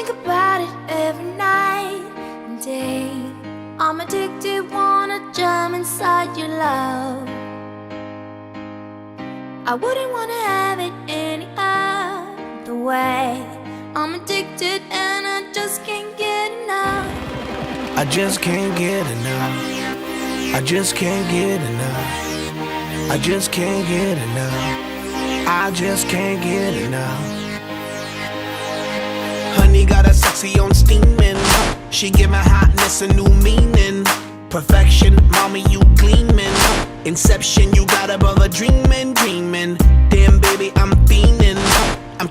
think about it every night and day. I'm addicted, wanna jump inside your love. I wouldn't wanna have it any other way. I'm addicted and I just can't get enough. I just can't get enough. I just can't get enough. I just can't get enough. I just can't get enough. Honey got her sexy on steaming. She give my hotness a new meaning. Perfection, mommy, you gleaming. Inception, you got a brother dreaming.